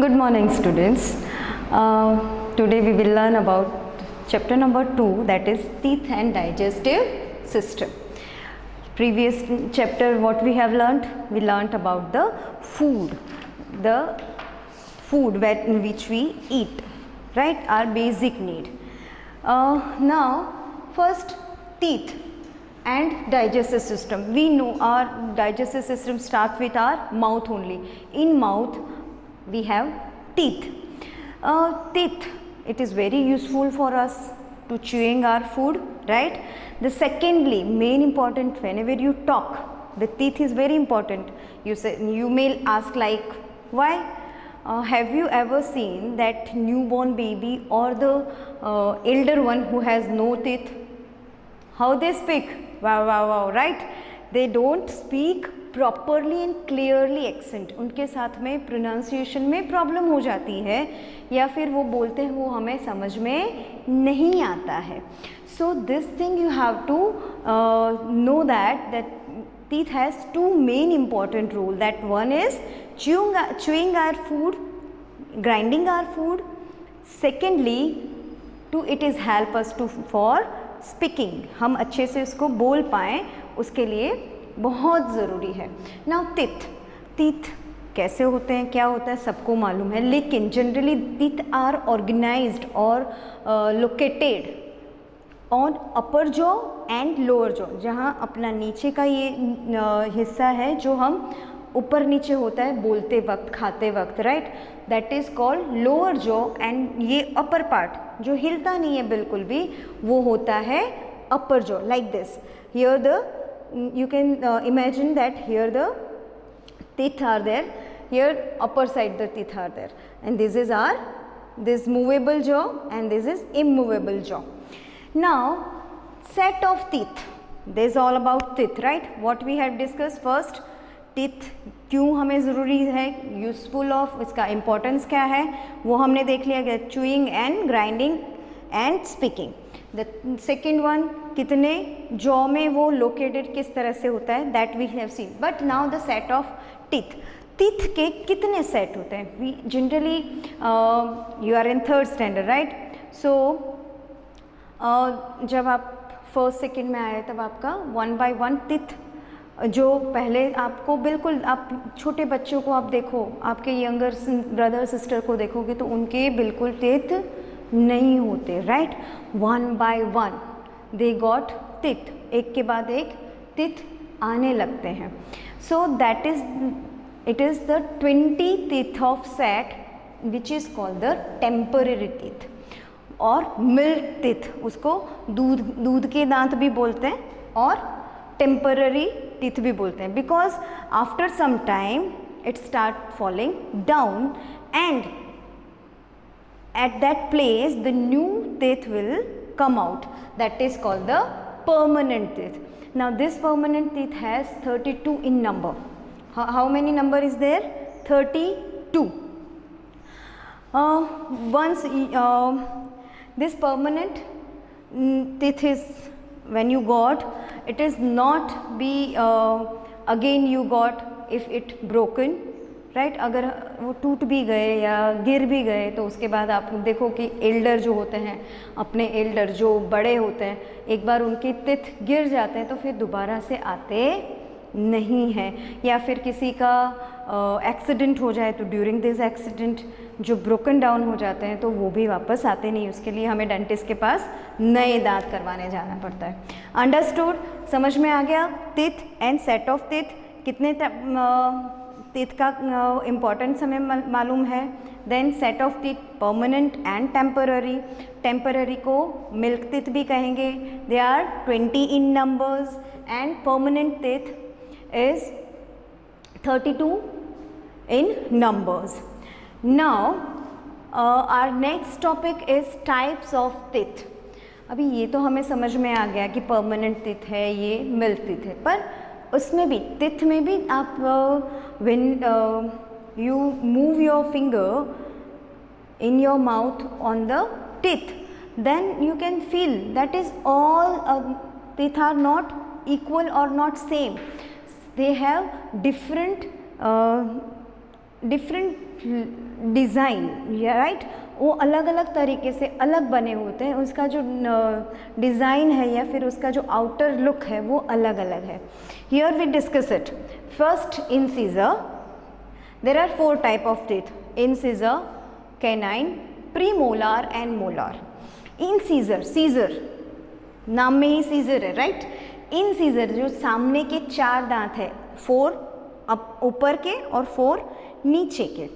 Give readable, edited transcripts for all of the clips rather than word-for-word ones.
Good morning, students. Today we will learn about chapter number 2, that is teeth and digestive system. Previous chapter, what we have learnt? We learnt about the food which we eat, right? Our basic need. Now, first teeth and digestive system. We know our digestive system starts with our mouth only. In mouth we have teeth. Teeth, it is very useful for us to chewing our food, right? The secondly, main important, whenever you talk, the teeth is very important. You may ask like, why? Have you ever seen that newborn baby or the elder one who has no teeth? How they speak? Wow, right? They don't speak properly and clearly accent, उनके साथ में pronunciation में problem हो जाती है या फिर वो बोलते हैं वो हमें समझ में नहीं आता है. So this thing you have to know that teeth has two main important role. That one is chewing our food, grinding our food. Secondly, it is help us to for speaking. हम अच्छे से इसको बोल पाएँ उसके लिए बहुत ज़रूरी है. नाउ टीथ कैसे होते हैं, क्या होता है, सबको मालूम है, लेकिन जनरली टीथ आर ऑर्गेनाइज्ड और located on upper jaw and lower jaw. जहाँ अपना नीचे का ये हिस्सा है जो हम ऊपर नीचे होता है बोलते वक्त, खाते वक्त, right, that is called lower jaw. And ये अपर पार्ट जो हिलता नहीं है बिल्कुल भी, वो होता है अपर jaw. Like this, here you can imagine that here the teeth are there, here upper side the teeth are there, and this movable jaw and this is immovable jaw. Now set of teeth, this is all about teeth, right? What we have discussed first, teeth क्यों हमें ज़रूरी है, useful of, इसका importance क्या है, वो हमने देख लिया गया. Chewing and grinding and speaking. The second one, कितने जॉ में वो लोकेटेड किस तरह से होता है, that we have seen. But now the set of teeth के कितने सेट होते हैं. We generally, you are in third standard, right? So जब आप फर्स्ट सेकेंड में आए तब आपका 1 by 1 टीथ, जो पहले आपको बिल्कुल, आप छोटे बच्चों को आप देखो, आपके यंगर ब्रदर सिस्टर को देखोगे तो उनके बिल्कुल टीथ नहीं होते, right? 1 by 1 they got teeth, एक के बाद एक टीथ आने लगते हैं. So that is, it is the 20 teeth of set which is called the temporary teeth और मिल्क टीथ. उसको दूध के दांत भी बोलते हैं और टेम्पररी टीथ भी बोलते हैं, because after some time it start falling down and at that place the new teeth will come out, that is called the permanent teeth. Now this permanent teeth has 32 in number. How many number is there? 32. Once this permanent teeth is, when you got, it is not be again you got if it broken, right? अगर वो टूट भी गए या गिर भी गए तो उसके बाद आप देखो कि एल्डर जो होते हैं, अपने एल्डर जो बड़े होते हैं, एक बार उनके टीथ गिर जाते हैं तो फिर दोबारा से आते नहीं हैं. या फिर किसी का एक्सीडेंट हो जाए तो ड्यूरिंग दिस एक्सीडेंट जो ब्रोकन डाउन हो जाते हैं तो वो भी वापस आते नहीं. उसके लिए हमें डेंटिस्ट के पास नए दांत करवाने जाना पड़ता है. अंडरस्टूड? समझ में आ गया? Teeth and set of teeth, कितने टीथ का इम्पॉर्टेंस हमें मालूम है. Then set of teeth permanent and temporary. Temporary को मिल्क टीथ भी कहेंगे. They are 20 in numbers and permanent teeth is 32 in numbers. Now our next topic is types of teeth. अभी ये तो हमें समझ में आ गया कि परमानेंट टीथ है, ये मिल्क टीथ है, पर उसमें भी, टीथ में भी आप when you move your finger in your mouth on the teeth, then you can feel that is all teeth are not equal or not same. They have different different design, right, वो अलग अलग तरीके से अलग बने होते हैं, उसका जो डिज़ाइन है या फिर उसका जो आउटर लुक है वो अलग अलग है. Here we discuss it. First, incisor. There are 4 type of teeth: incisor, canine, premolar and molar. Incisor, scissor, नाम में ही सीजर है, राइट. इंसिजर जो सामने के 4 दांत है, 4 ऊपर के और 4 नीचे के,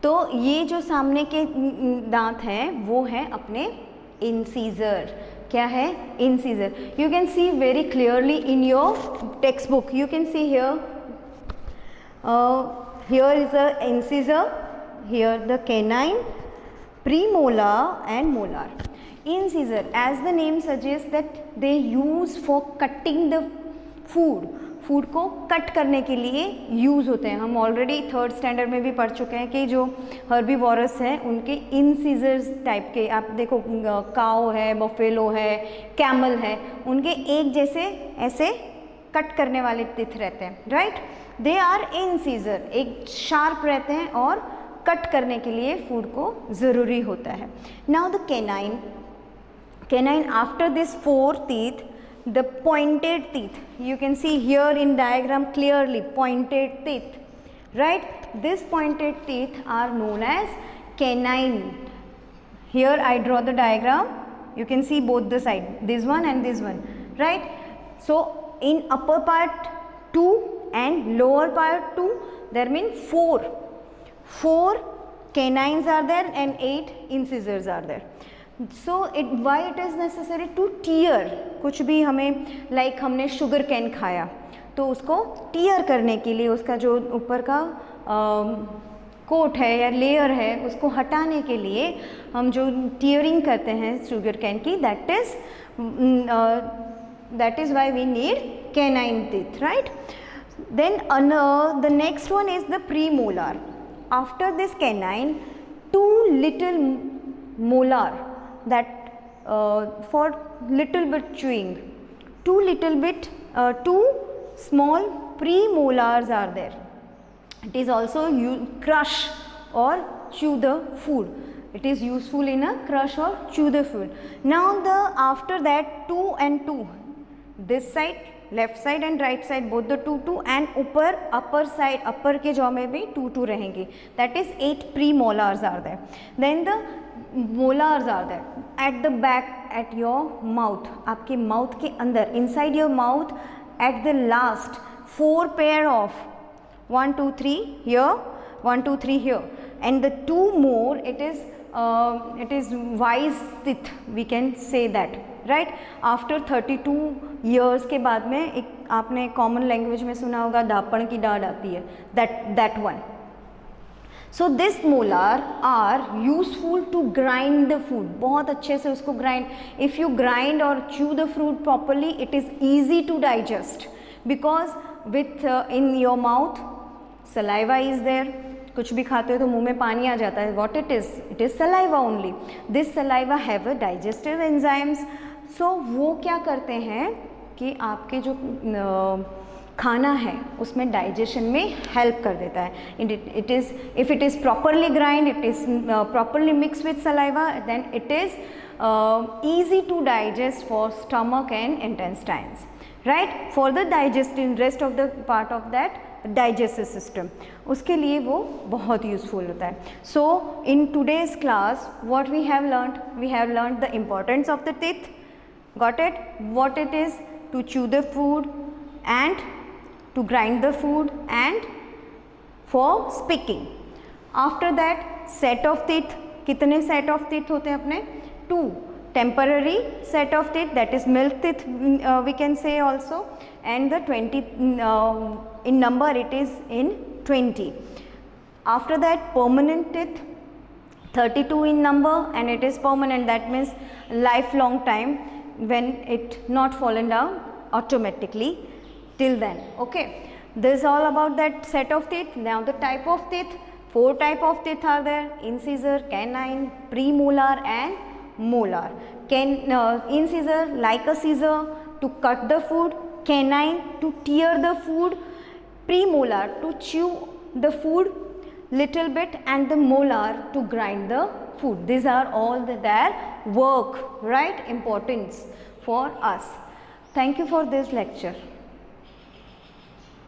तो ये जो सामने के दांत हैं वो हैं अपने इंसिजर. क्या है? Incisor. You can see very clearly in your text book. You can see here, here is a incisor, here the canine, premolar and molar. Incisor, as the name suggests, that they use for cutting the food. Food को cut करने के लिए use होते हैं. हम already 3rd standard में भी पढ़ चुके हैं कि जो हर्बीवोरस हैं उनके इंसिजर्स टाइप के, आप देखो काऊ है, बफेलो है, कैमल है, उनके एक जैसे ऐसे कट करने वाले टीथ रहते हैं, राइट. दे आर इंसिजर, एक शार्प रहते हैं और कट करने के लिए फूड को ज़रूरी होता है. Now the canine. Canine, after this 4 teeth, the pointed teeth, you can see here in diagram clearly, pointed teeth, right. This pointed teeth are known as canine. Here I draw the diagram, you can see both the side, this one and this one, right. So in upper part 2 and lower part 2, there mean 4 canines are there and 8 incisors are there. So why it is necessary to tear? कुछ भी हमें like हमने sugar cane खाया तो उसको tier करने के लिए, उसका जो ऊपर का कोट है या लेयर है उसको हटाने के लिए हम जो टीयरिंग करते हैं शुगर कैन की, that is why we need canine teeth, right. Then the next one is the premolar. After this canine, 2 little molar, that for little bit chewing, 2 small premolars are there. It is also crush or chew the food. It is useful in a crush or chew the food. Now after that 2 and 2, this side, left side and right side, both the 2 and ऊपर upper side, upper के jaw में भी 2 रहेंगे. That is 8 premolars are there. Then the molars are there at the back, at your mouth, आपके mouth के अंदर, inside your mouth, at the last 4 pair of 1 2 3 here, 1 2 3 here, and the 2 more, it is wise teeth, we can say that, right. After 32 years के बाद में एक आपने common language में सुना होगा दापण की डाढ़ आती है, that one. So this molar are useful to grind the food. बहुत अच्छे से उसको grind. If you grind or chew the fruit properly, it is easy to digest because with in your mouth saliva is there. कुछ भी खाते हो तो मुंह में पानी आ जाता है. What it is? It is saliva only. This saliva have a digestive enzymes. So वो क्या करते हैं कि आपके जो खाना है उसमें डाइजेशन में हेल्प कर देता है. It is, if it is properly grind, it is properly mix with saliva, then it is easy to digest for stomach and intestines, right. For the digestion, rest of the part of that digestive system, उसके लिए वो बहुत useful होता है. So in today's class what we have learned the importance of the teeth, got it, what it is to chew the food and to grind the food and for speaking. After that set of teeth, कितने set of teeth होते हैं अपने? 2 temporary set of teeth, that is milk teeth, we can say also, and the 20 in number, it is in 20. After that permanent teeth, 32 in number, and it is permanent, that means lifelong time when it not fallen down automatically till then, okay. This is all about that set of teeth. Now the type of teeth, 4 type of teeth are there: incisor, canine, premolar and molar. Incisor like a scissor to cut the food, canine to tear the food, premolar to chew the food little bit and the molar to grind the food. These are all their work, right, importance for us. Thank you for this lecture.